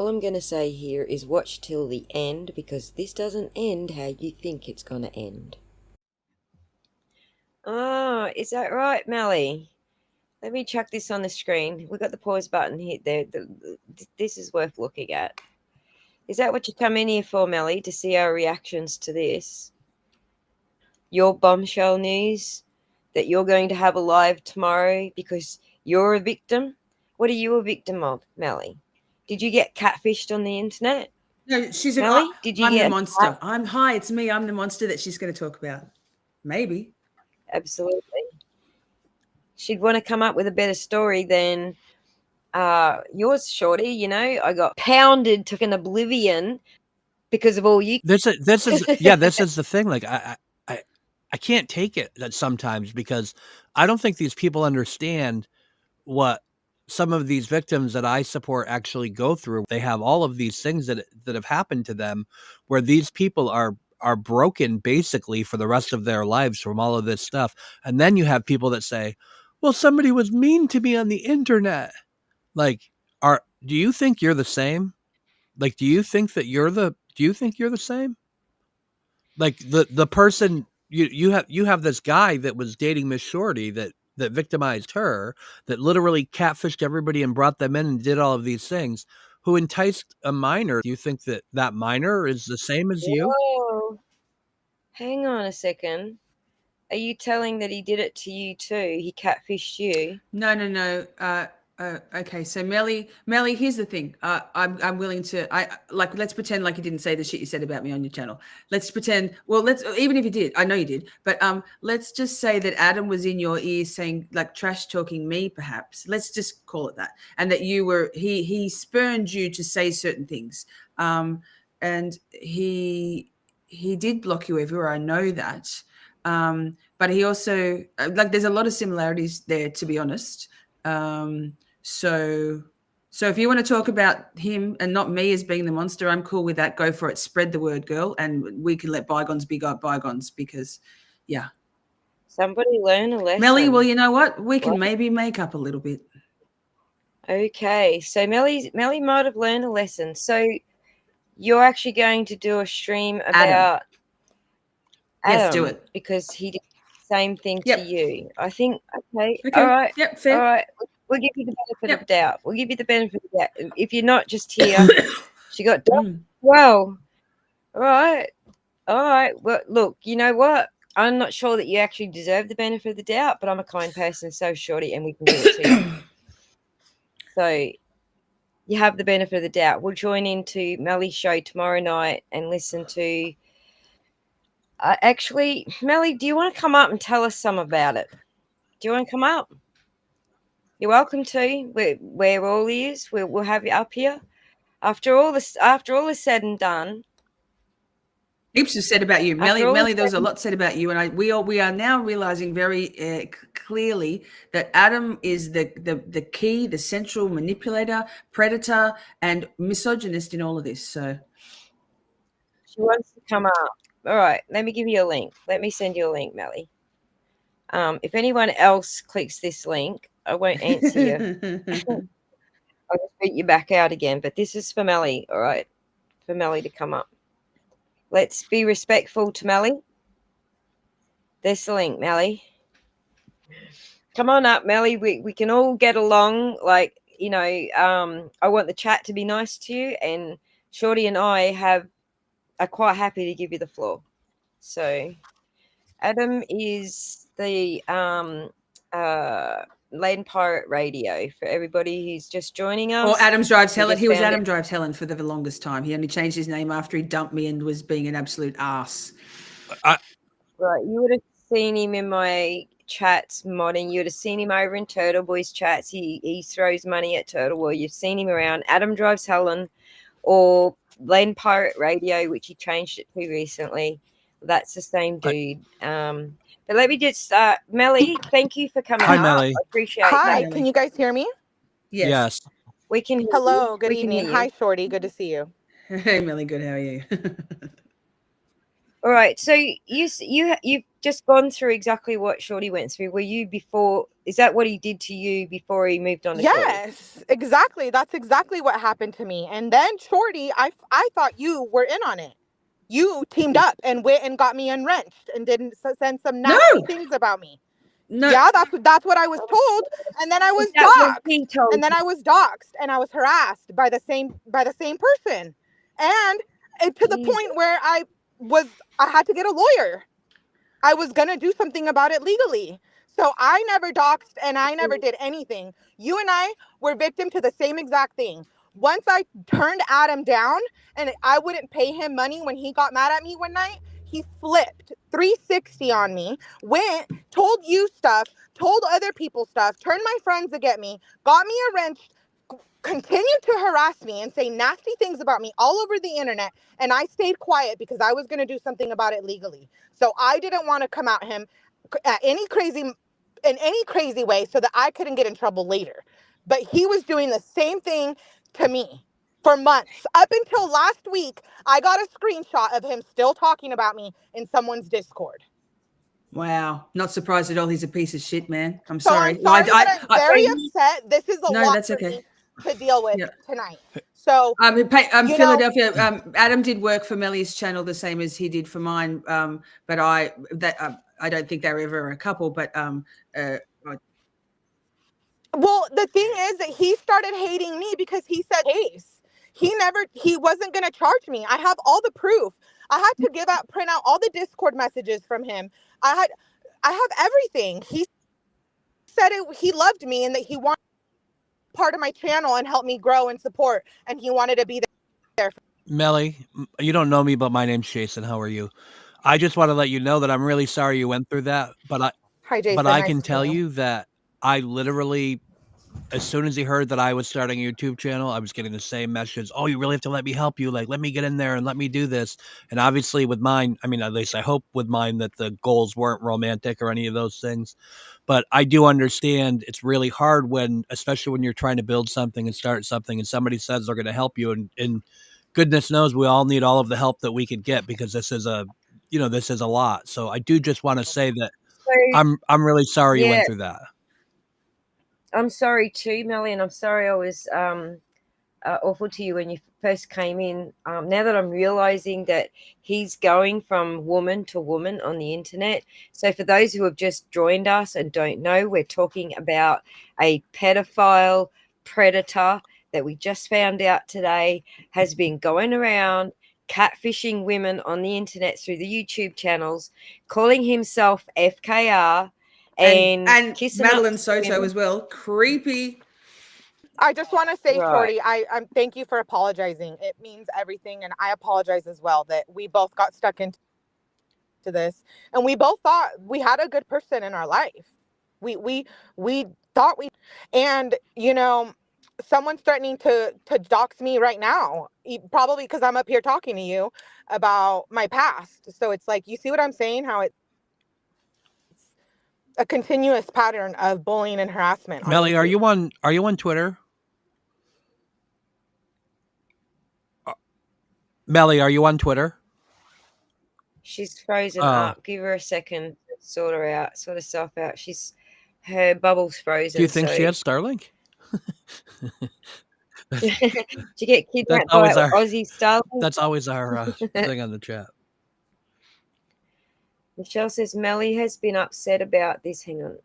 all I'm going to say here is watch till the end, because this doesn't end how you think it's going to end. Oh, is that right, Melly? Let me chuck this on the screen. We've got the pause button here. There. This is worth looking at. Is that what you come in here for, Melly, to see our reactions to this? Your bombshell news that you're going to have a live tomorrow because you're a victim? What are you a victim of, Melly? Did you get catfished on the internet? No, she's Melly, did you I'm get the monster. Hi, it's me. I'm the monster that she's going to talk about. Maybe. Absolutely. She'd want to come up with a better story than yours, Shorty. You know, I got pounded to an oblivion because of all you. This is this is the thing. Like I can't take it that sometimes, because I don't think these people understand what some of these victims that I support actually go through. They have all of these things that have happened to them, where these people are broken basically for the rest of their lives from all of this stuff. And then you have people that say, well, somebody was mean to me on the internet. Like, do you think you're the same? Like, do you think you're the same? Like the person you have this guy that was dating Miss Shorty that victimized her, that literally catfished everybody and brought them in and did all of these things, who enticed a minor. Do you think that minor is the same as you? Whoa. Hang on a second. Are you telling that he did it to you too? He catfished you? No. Okay, so Melly, here's the thing. I'm willing to. Let's pretend like you didn't say the shit you said about me on your channel. Let's pretend. Well, even if you did, I know you did. But let's just say that Adam was in your ear saying, like, trash talking me, perhaps. Let's just call it that, and that you were he spurned you to say certain things. And he did block you everywhere. I know that. But he also, there's a lot of similarities there, to be honest. So if you want to talk about him and not me as being the monster, I'm cool with that. Go for it. Spread the word, girl. And we can let bygones be bygones, because, yeah. Somebody learn a lesson. Melly, well, you know what? We can maybe make up a little bit. Okay. So Melly might have learned a lesson. So you're actually going to do a stream about Adam, yes, do it. because he did the same thing to you. I think, okay. Okay. All right. Yep, fair. All right. We'll give you the benefit of the doubt. We'll give you the benefit of the doubt. If you're not just here, she got done. Well, all right. Well, look, you know what? I'm not sure that you actually deserve the benefit of the doubt, but I'm a kind person, so Shorty, and we can give it to you. So you have the benefit of the doubt. We'll join into Melly's show tomorrow night and listen to. Actually, Melly, do you want to come up and tell us some about it? Do you want to come up? You're welcome to. We're all ears. We'll have you up here. After all is said and done. Heaps was said about you, Melly. There was a lot said about you, and we are now realizing very clearly that Adam is the key, the central manipulator, predator, and misogynist in all of this. So she wants to come up. All right, let me give you a link. Let me send you a link, Melly. If anyone else clicks this link, I won't answer you. I'll just beat you back out again. But this is for Melly, all right? For Melly to come up. Let's be respectful to Melly. There's the link, Melly. Come on up, Melly. We can all get along. Like, you know, I want the chat to be nice to you, and Shorty and I are quite happy to give you the floor. So Adam is the Lane Pirate Radio for everybody who's just joining us. Or Adam's Drives Helen. He was Adam Drives Helen for the longest time. He only changed his name after he dumped me and was being an absolute ass. Right, you would have seen him in my chats modding. You would have seen him over in Turtle Boy's chats. He throws money at Turtle Boy. You've seen him around Adam Drives Helen or Lane Pirate Radio, which he changed it to recently. That's the same dude. But let me just start. Melly, thank you for coming Hi, up. Melly. I appreciate Hi, that. can you guys hear me? Yes. We can hear Hello, you. good evening. Hi, Shorty. Good to see you. Hey, Melly, good. How are you? All right. So you've just gone through exactly what Shorty went through. Were you before? Is that what he did to you before he moved on to Shorty? Yes, exactly. That's exactly what happened to me. And then Shorty, I thought you were in on it. You teamed up and went and got me unwrenched and didn't send some nasty things about me. No. Yeah, that's what I was told. And then I was Is that what doxxed. he told And then I was doxxed and I was harassed by the same person. And to the you? point where I had to get a lawyer. I was going to do something about it legally. So I never doxed and I never did anything. You and I were victim to the same exact thing. Once I turned Adam down and I wouldn't pay him money when he got mad at me one night, he flipped 360 on me, went, told you stuff, told other people stuff, turned my friends against me, got me a wrench, continued to harass me and say nasty things about me all over the internet. And I stayed quiet because I was going to do something about it legally. So I didn't want to come at him in any crazy way so that I couldn't get in trouble later. But he was doing the same thing to me for months. Up until last week, I got a screenshot of him still talking about me in someone's Discord. Wow. Not surprised at all. He's a piece of shit, man. I'm So sorry. I'm sorry that I'm very upset. This is a lot for me to deal with tonight. So Philadelphia. Adam did work for Melly's channel the same as he did for mine. But I don't think they were ever a couple. But well, the thing is that he started hating me because he said case. He wasn't gonna charge me. I have all the proof. I had to print out all the Discord messages from him. I have everything. He said he loved me and that he wanted part of my channel and help me grow and support, and he wanted to be there. Melly, you don't know me, but my name's Jason. How are you? I just want to let you know that I'm really sorry you went through that, Hi, Jason. But I can tell you that I literally, as soon as he heard that I was starting a YouTube channel, I was getting the same message. Oh, you really have to let me help you. Like, let me get in there and let me do this. And obviously with mine, I mean, at least I hope with mine that the goals weren't romantic or any of those things. But I do understand it's really hard especially when you're trying to build something and start something and somebody says they're going to help you. And goodness knows we all need all of the help that we could get because this is a lot. So I do just want to say that I'm really sorry you went through that. I'm sorry too, Melly, and I'm sorry I was awful to you when you first came in. Now that I'm realizing that he's going from woman to woman on the internet. So for those who have just joined us and don't know, we're talking about a pedophile predator that we just found out today has been going around catfishing women on the internet through the YouTube channels, calling himself FKR and Madeline Soto as well. Creepy. I just want to say, Shorty, I thank you for apologizing. It means everything, and I apologize as well that we both got stuck into this, and we both thought we had a good person in our life. We thought and someone's threatening to dox me right now, probably because I'm up here talking to you about my past. So it's like, you see what I'm saying? How it's a continuous pattern of bullying and harassment. Melly, are you on Twitter? Melly, are you on Twitter? She's frozen up. Give her a second to sort herself out. Her bubble's frozen. Do you think she has Starlink? Did you get kidnapped by Aussie Starlink? That's always our thing on the chat. Michelle says Melly has been upset about this. Hang on.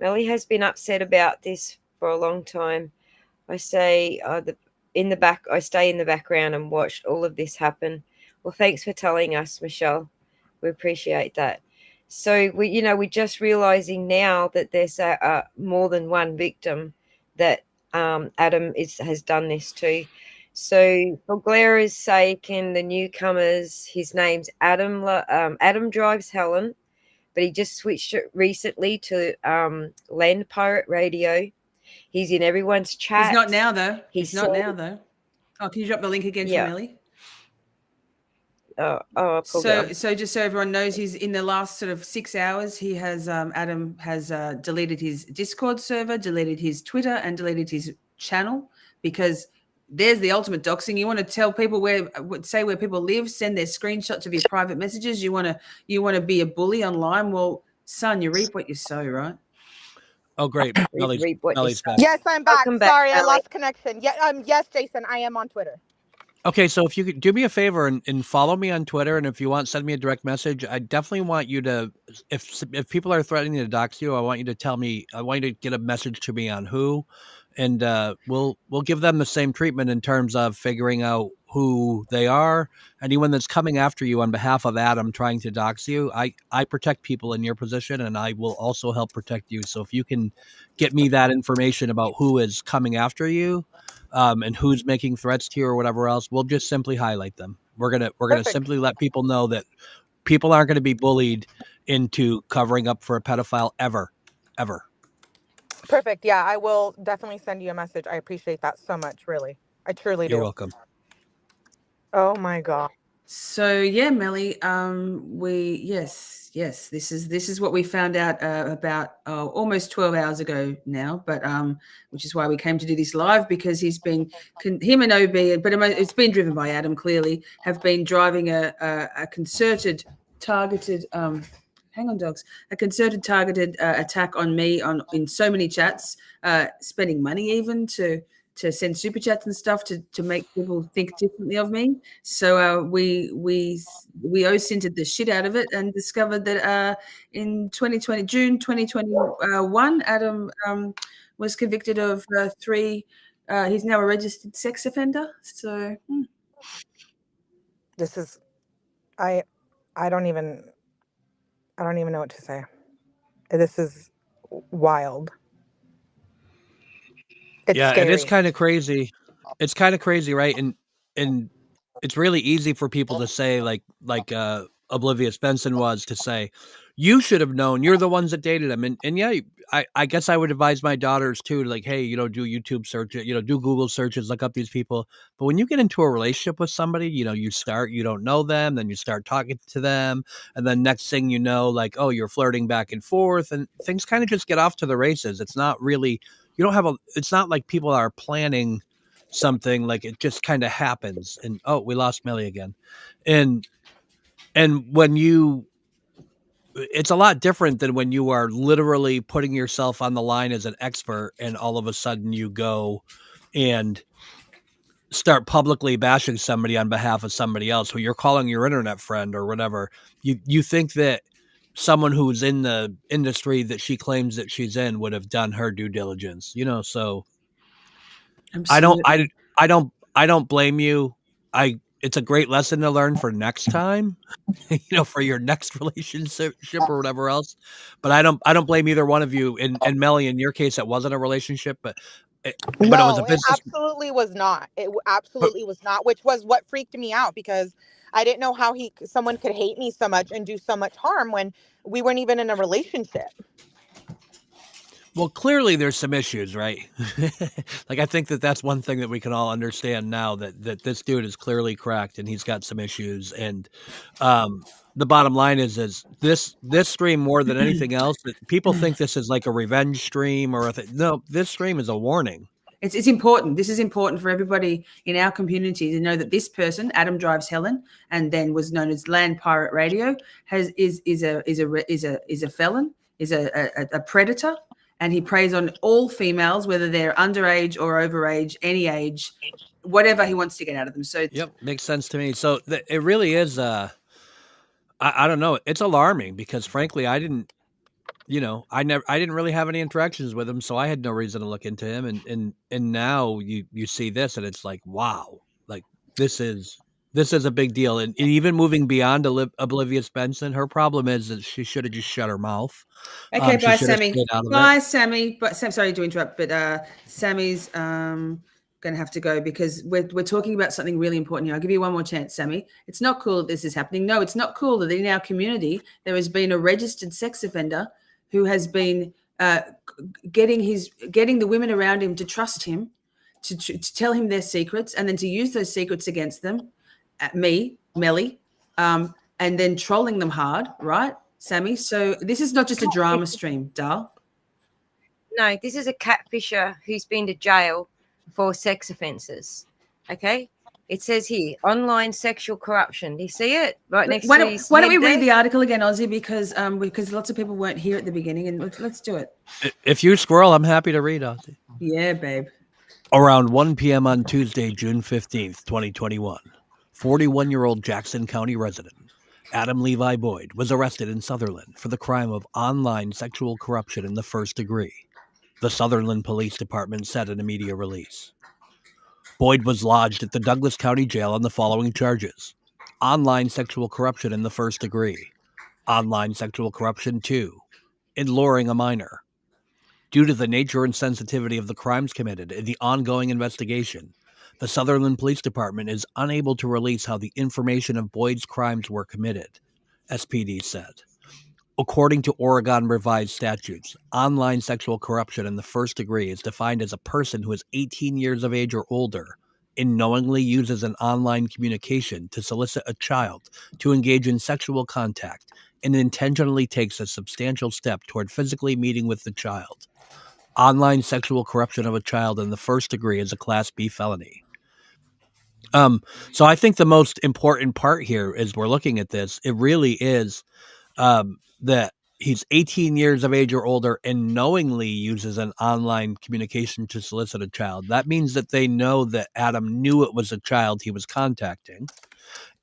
Melly has been upset about this for a long time. I say I stay in the background and watched all of this happen. Well, thanks for telling us, Michelle. We appreciate that. So we're just realizing now that there's more than one victim that Adam has done this to. So for Glara's sake and the newcomers, his name's Adam. Adam drives Helen, but he just switched it recently to Land Pirate Radio. He's in everyone's chat. He's not now, though. He's not now, though. Oh, can you drop the link again for Melly? So just so everyone knows, he's in the last sort of 6 hours, he has Adam has deleted his Discord server, deleted his Twitter, and deleted his channel because there's the ultimate doxing. You want to tell people where people live, send their screenshots of your private messages. You want to be a bully online. Well, son, you reap what you sow, right? Oh, great. Melly's back. Yes, I'm back. Welcome back, Sorry, I Melly. lost connection. Yeah, yes, Jason, I am on Twitter. Okay, so if you could do me a favor and follow me on Twitter, and if you want, send me a direct message. I definitely want you to, if people are threatening to dox you, I want you to tell me. I want you to get a message to me on who, and we'll give them the same treatment in terms of figuring out who they are. Anyone that's coming after you on behalf of Adam trying to dox you, I protect people in your position, and I will also help protect you. So if you can get me that information about who is coming after you, and who's making threats to you or whatever else, we'll just simply highlight them. We're gonna Perfect. simply let people know that people aren't going to be bullied into covering up for a pedophile ever. Perfect. Yeah, I will definitely send you a message. I appreciate that so much, really. I truly do. You're welcome. Oh my God. So yeah, Melly, this is what we found out about almost 12 hours ago now, but which is why we came to do this live, because him and OB, but it's been driven by Adam, clearly, have been driving a concerted, targeted attack on me in so many chats, spending money even to send super chats and stuff to make people think differently of me. So we OSINTed the shit out of it and discovered that in June 2021, Adam was convicted of 3. He's now a registered sex offender. So This is, I don't even know what to say. This is wild. It's scary. It is kind of crazy. It's kind of crazy, right? And it's really easy for people to say, like Oblivious Benson was, to say, you should have known. You're the ones that dated him. And yeah, I guess I would advise my daughters too, like, hey, do YouTube search, do Google searches, look up these people. But when you get into a relationship with somebody, you don't know them, then you start talking to them, and then next thing you know, like, oh, you're flirting back and forth, and things kind of just get off to the races. It's not really, it's not like people are planning something, like it just kind of happens. And oh, we lost Melly again. And when it's a lot different than when you are literally putting yourself on the line as an expert, and all of a sudden you go and start publicly bashing somebody on behalf of somebody else who you're calling your internet friend or whatever. You think that someone who's in the industry that she claims that she's in would have done her due diligence, so absolutely. I don't blame you. It's a great lesson to learn for next time, for your next relationship or whatever else. But I don't blame either one of you. And Melly, in your case, it wasn't a relationship, but it was a business. It absolutely was not. It absolutely was not, which was what freaked me out, because I didn't know how someone could hate me so much and do so much harm when we weren't even in a relationship. Well, clearly there's some issues, right? Like, I think that's one thing that we can all understand now, that this dude is clearly cracked and he's got some issues. And the bottom line is this stream, more than anything else, that people think this is like a revenge stream or no, this stream is a warning. It's important. This is important for everybody in our community to know that this person, Adam Drives Helen, and then was known as Land Pirate Radio, is a felon, is a predator. And he preys on all females, whether they're underage or overage, any age, whatever he wants to get out of them. So yep, makes sense to me. So it really is. I don't know. It's alarming because, frankly, I didn't really have any interactions with him, so I had no reason to look into him. And now you see this, and it's like, wow, like this is a big deal. And even moving beyond Oblivious Benson, her problem is that she should have just shut her mouth. Okay, bye, Sammy. Bye, Sammy. But Sam, sorry to interrupt, but Sammy's going to have to go because we're talking about something really important here. I'll give you one more chance, Sammy. It's not cool that this is happening. No, it's not cool that in our community there has been a registered sex offender who has been getting the women around him to trust him, to tell him their secrets, and then to use those secrets against them, me, Melly, and then trolling them hard, right, Sammy? So this is not just a drama stream, Dal. No, this is a catfisher who's been to jail for sex offences. Okay. It says here, online sexual corruption. Do you see it right next Why to don't, his why don't head we read there? the article again, Ozzy? Because lots of people weren't here at the beginning, and let's do it. If you scroll, I'm happy to read, Ozzy. Yeah, babe. Around 1 p.m. on Tuesday, June 15th, 2021, 41-year-old Jackson County resident Adam Levi Boyd was arrested in Sutherland for the crime of online sexual corruption in the first degree, the Sutherland Police Department said in a media release. Boyd was lodged at the Douglas County Jail on the following charges: online sexual corruption in the first degree, online sexual corruption 2, and luring a minor. Due to the nature and sensitivity of the crimes committed in the ongoing investigation, the Sutherland Police Department is unable to release how the information of Boyd's crimes were committed, SPD said. According to Oregon revised statutes, online sexual corruption in the first degree is defined as a person who is 18 years of age or older and knowingly uses an online communication to solicit a child to engage in sexual contact and intentionally takes a substantial step toward physically meeting with the child. Online sexual corruption of a child in the first degree is a Class B felony. So I think the most important part here is we're looking at this. It really is that he's 18 years of age or older and knowingly uses an online communication to solicit a child. That means that they know that Adam knew it was a child he was contacting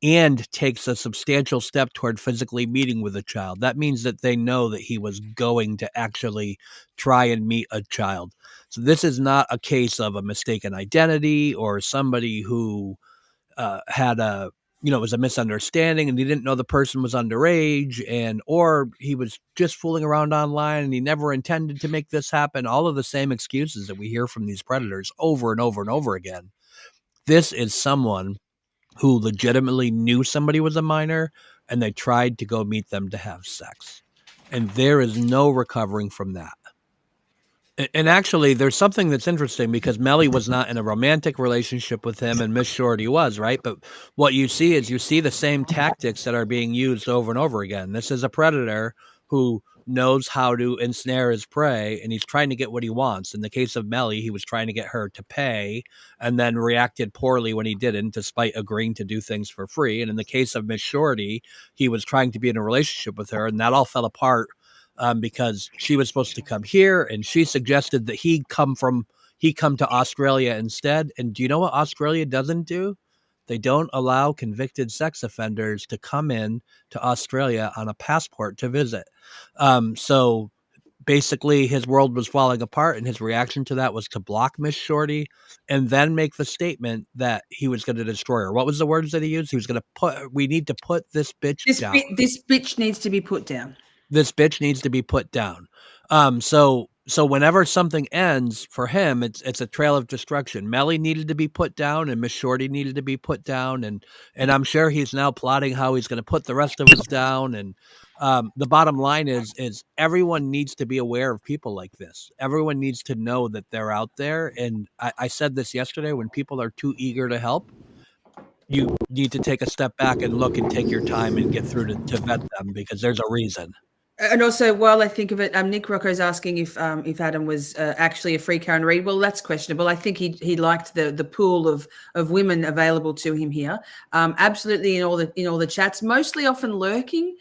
and takes a substantial step toward physically meeting with a child. That means that they know that he was going to actually try and meet a child. So this is not a case of a mistaken identity or somebody who had a it was a misunderstanding and he didn't know the person was underage, or he was just fooling around online and he never intended to make this happen. All of the same excuses that we hear from these predators over and over and over again. This is someone who legitimately knew somebody was a minor and they tried to go meet them to have sex. And there is no recovering from that. And actually, there's something that's interesting because Melly was not in a romantic relationship with him and Miss Shorty was, right? But what you see is the same tactics that are being used over and over again. This is a predator who knows how to ensnare his prey and he's trying to get what he wants. In the case of Melly, he was trying to get her to pay and then reacted poorly when he didn't, despite agreeing to do things for free. And in the case of Miss Shorty, he was trying to be in a relationship with her and that all fell apart. Because she was supposed to come here and she suggested that he come to Australia instead. And do you know what Australia doesn't do? They don't allow convicted sex offenders to come in to Australia on a passport to visit. So basically his world was falling apart and his reaction to that was to block Miss Shorty and then make the statement that he was going to destroy her. What was the words that he used? He was going to we need to put this bitch down. This bitch needs to be put down. This bitch needs to be put down. So whenever something ends for him, it's a trail of destruction. Melly needed to be put down and Miss Shorty needed to be put down. And I'm sure he's now plotting how he's going to put the rest of us down. And the bottom line is everyone needs to be aware of people like this. Everyone needs to know that they're out there. And I said this yesterday, when people are too eager to help, you need to take a step back and look and take your time and get through to vet them because there's a reason. And also, while I think of it, Nick Rocco's asking if Adam was actually a free Karen Reid. Well, that's questionable. I think he liked the pool of women available to him here. Absolutely, in all the chats, mostly often lurking.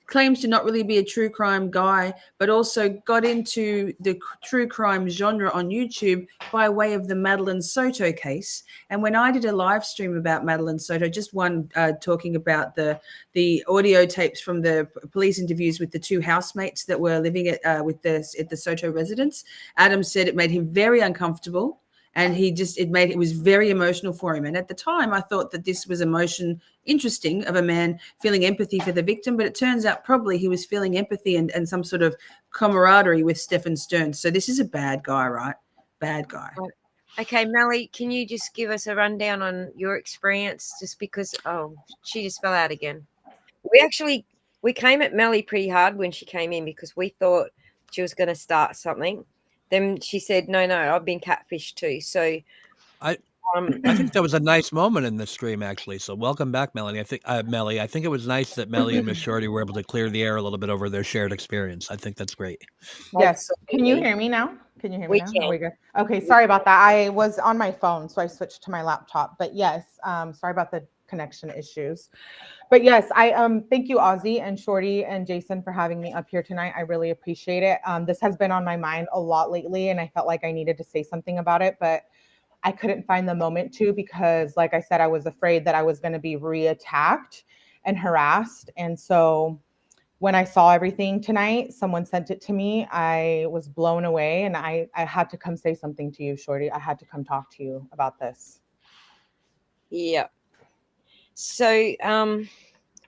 Claims to not really be a true crime guy, but also got into the true crime genre on YouTube by way of the Madeline Soto case. And when I did a live stream about Madeline Soto, just one talking about the audio tapes from the police interviews with the two housemates that were living at the Soto residence, Adam said it made him very uncomfortable. And it was very emotional for him. And at the time, I thought that this was emotion interesting of a man feeling empathy for the victim, but it turns out probably he was feeling empathy and some sort of camaraderie with Stephen Stern. So this is a bad guy, right? Bad guy. Okay, Melly, can you just give us a rundown on your experience? Just because, she just fell out again. We came at Melly pretty hard when she came in because we thought she was going to start something. Then she said, no, I've been catfished too. So I think that was a nice moment in the stream, actually. So welcome back, Melanie. I think it was nice that Melly and Miss Shorty were able to clear the air a little bit over their shared experience. I think that's great. Yes. Can you hear me now? Can you hear me We now? can. Are we good? Okay, sorry about that. I was on my phone, so I switched to my laptop. But yes, sorry about the connection issues. But yes, I thank you, Ozzy and Shorty and Jason, for having me up here tonight. I really appreciate it. This has been on my mind a lot lately, and I felt like I needed to say something about it, but I couldn't find the moment to because, like I said, I was afraid that I was going to be reattacked and harassed. And so when I saw everything tonight, someone sent it to me. I was blown away, and I had to come say something to you, Shorty. I had to come talk to you about this. Yeah. So, and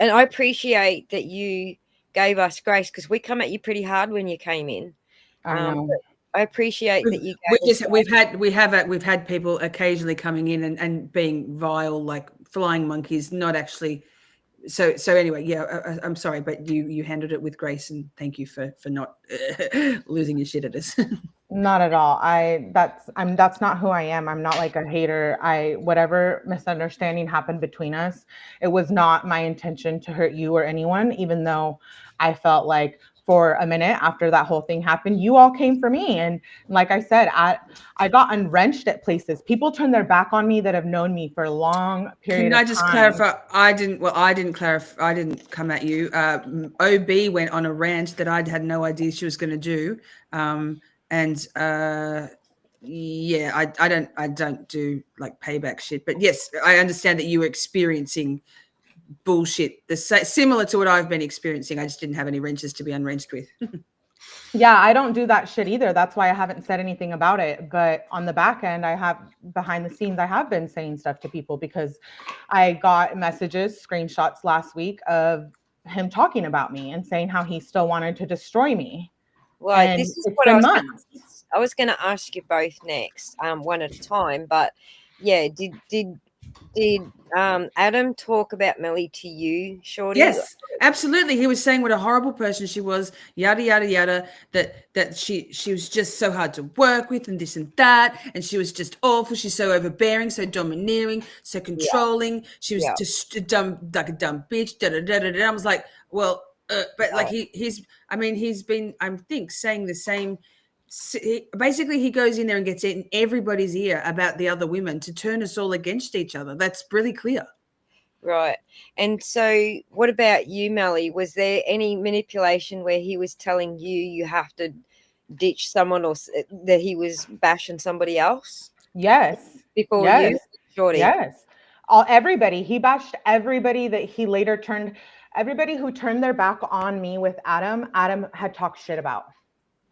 I appreciate that you gave us grace because we come at you pretty hard when you came in. I know. I appreciate that you We gave us grace. we've had people occasionally coming in and being vile, like flying monkeys, not actually. So anyway, yeah, I'm sorry, but you handled it with grace, and thank you for not losing your shit at us. Not at all. That's not who I am. I'm not like a hater. Whatever misunderstanding happened between us, it was not my intention to hurt you or anyone, even though I felt like for a minute after that whole thing happened, you all came for me. And like I said, I got unwrenched at places. People turned their back on me that have known me for a long period Can of I just time. clarify? I didn't clarify. I didn't come at you. OB went on a rant that I had no idea she was going to do, and yeah, I don't do like payback shit. But yes, I understand that you were experiencing bullshit, similar to what I've been experiencing. I just didn't have any wrenches to be unwrenched with. Yeah, I don't do that shit either. That's why I haven't said anything about it. But on the back end, behind the scenes, I have been saying stuff to people because I got messages, screenshots last week of him talking about me and saying how he still wanted to destroy me. Well, And this is it's what been months. I was going to ask you both next, one at a time. But yeah, did Adam talk about Melly to you, Shorty? Yes, absolutely. He was saying what a horrible person she was, yada yada yada. That she was just so hard to work with, and this and that, and she was just awful. She's so overbearing, so domineering, so Yeah, controlling. She was yeah, just a dumb, like a dumb bitch. Da da da da da. I was like, well, but like yeah. he's been, I think, saying the same. Basically, he goes in there and gets in everybody's ear about the other women to turn us all against each other. That's really clear. Right. And so, what about you, Melly? Was there any manipulation where he was telling you you have to ditch someone, or that he was bashing somebody else Yes. before you, Yes. Shorty? Yes. Everybody. He bashed everybody that he later everybody who turned their back on me with Adam, Adam had talked shit about.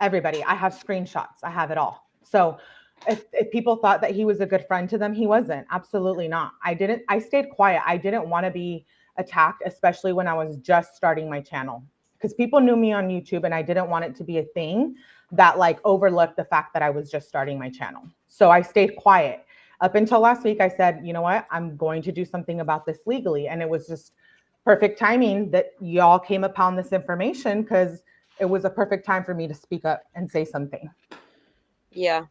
Everybody. I have screenshots. I have it all. So if people thought that he was a good friend to them, he wasn't. Absolutely not. I stayed quiet. I didn't want to be attacked, especially when I was just starting my channel. Because people knew me on YouTube and I didn't want it to be a thing that like overlooked the fact that I was just starting my channel. So I stayed quiet. Up until last week, I said, you know what? I'm going to do something about this legally. And it was just perfect timing that y'all came upon this information because it was a perfect time for me to speak up and say something. Yeah.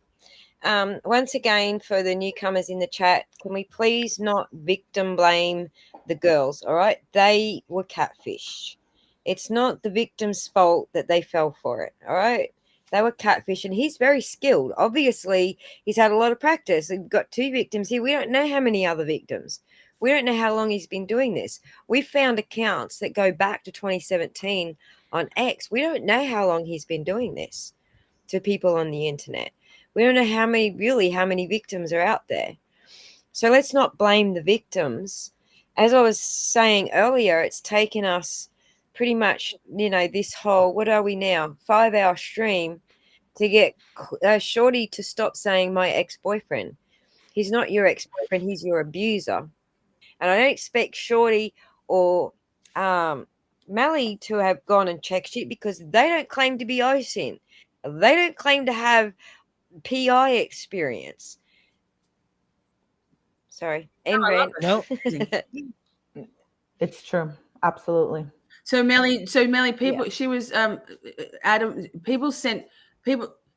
Once again, for the newcomers in the chat, can we please not victim blame the girls? All right. They were catfished. It's not the victim's fault that they fell for it. All right. They were catfish, and he's very skilled. Obviously, he's had a lot of practice. We've got 2 victims here. We don't know how many other victims. We don't know how long he's been doing this. We found accounts that go back to 2017 on X. We don't know how long he's been doing this to people on the internet. We don't know how many victims are out there. So let's not blame the victims. As I was saying earlier, it's taken us pretty much, this whole, what are we now, 5-hour stream to get Shorty to stop saying my ex-boyfriend. He's not your ex-boyfriend, he's your abuser. And I don't expect Shorty or Mally to have gone and checked it because they don't claim to be OSINT. They don't claim to have PI experience. Sorry, end rant. No. It's true. Absolutely. So Melly, people, Yeah. she was Adam.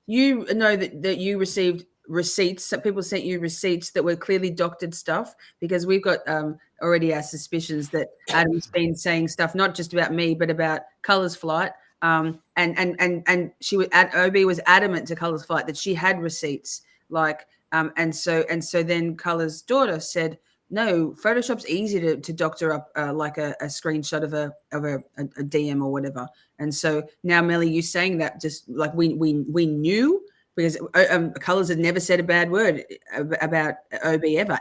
You know that you received receipts. So people sent you receipts that were clearly doctored stuff because we've got already our suspicions that Adam's been saying stuff not just about me but about Colours Flight. And she was OB was adamant to Color's flight that she had receipts, like, and so then Color's daughter said, no, Photoshop's easy to doctor up like a screenshot of a DM or whatever. And so now, Melly, you saying that just like we knew, because Colors had never said a bad word about OB ever.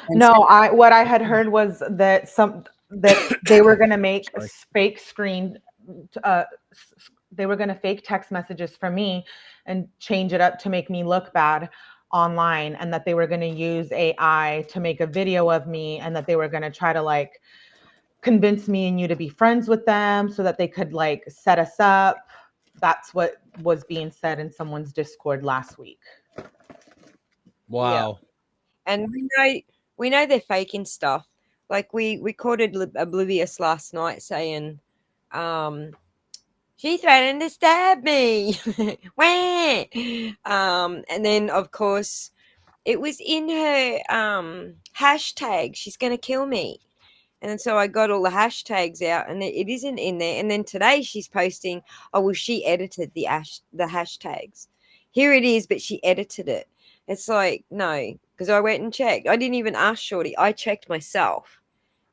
And No, so, what I had heard was that they were going to make Sorry. fake screen, they were going to fake text messages from me and change it up to make me look bad online, and that they were going to use AI to make a video of me, and that they were going to try to like convince me and you to be friends with them so that they could like set us up. That's what was being said in someone's Discord last week. Wow. And we know they're faking stuff. Like we recorded Oblivious last night saying, she threatened to stab me. Wah! And then of course it was in her hashtag, she's gonna kill me. And then so I got all the hashtags out, and it isn't in there. And then today she's posting, oh well, she edited the hashtags. Here it is, but she edited it. It's like, no, because I went and checked. I didn't even ask Shorty. I checked myself,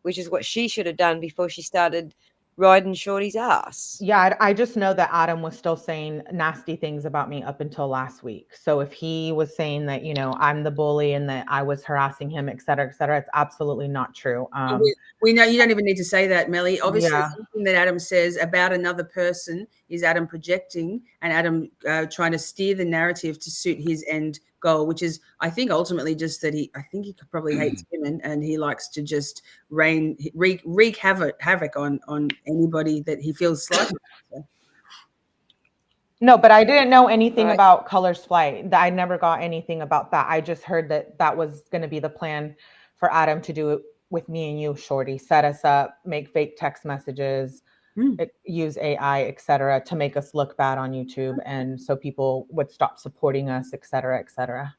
which is what she should have done before she started riding Shorty's ass. Yeah, I just know that Adam was still saying nasty things about me up until last week. So if he was saying that, you know, I'm the bully and that I was harassing him, et cetera, it's absolutely not true. We know you don't even need to say that, Melly. Obviously, Yeah. anything that Adam says about another person is Adam projecting and Adam trying to steer the narrative to suit his end goal, which is, I think, ultimately just that I think he probably hates women and he likes to just wreak havoc on anybody that he feels slighted. No, but I didn't know anything Right. about Color's flight. I never got anything about that. I just heard that was going to be the plan for Adam to do it with me and you, Shorty. Set us up, make fake text messages, use AI, et cetera, to make us look bad on YouTube. And so people would stop supporting us, et cetera, et cetera.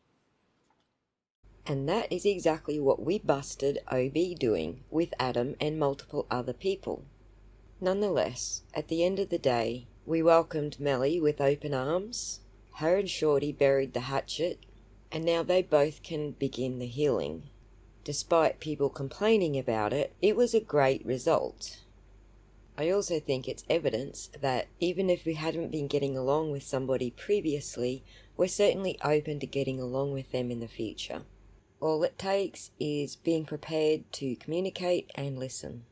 And that is exactly what we busted OB doing with Adam and multiple other people. Nonetheless, at the end of the day, we welcomed Melly with open arms. Her and Shorty buried the hatchet, and now they both can begin the healing. Despite people complaining about it, it was a great result. I also think it's evidence that even if we hadn't been getting along with somebody previously, we're certainly open to getting along with them in the future. All it takes is being prepared to communicate and listen.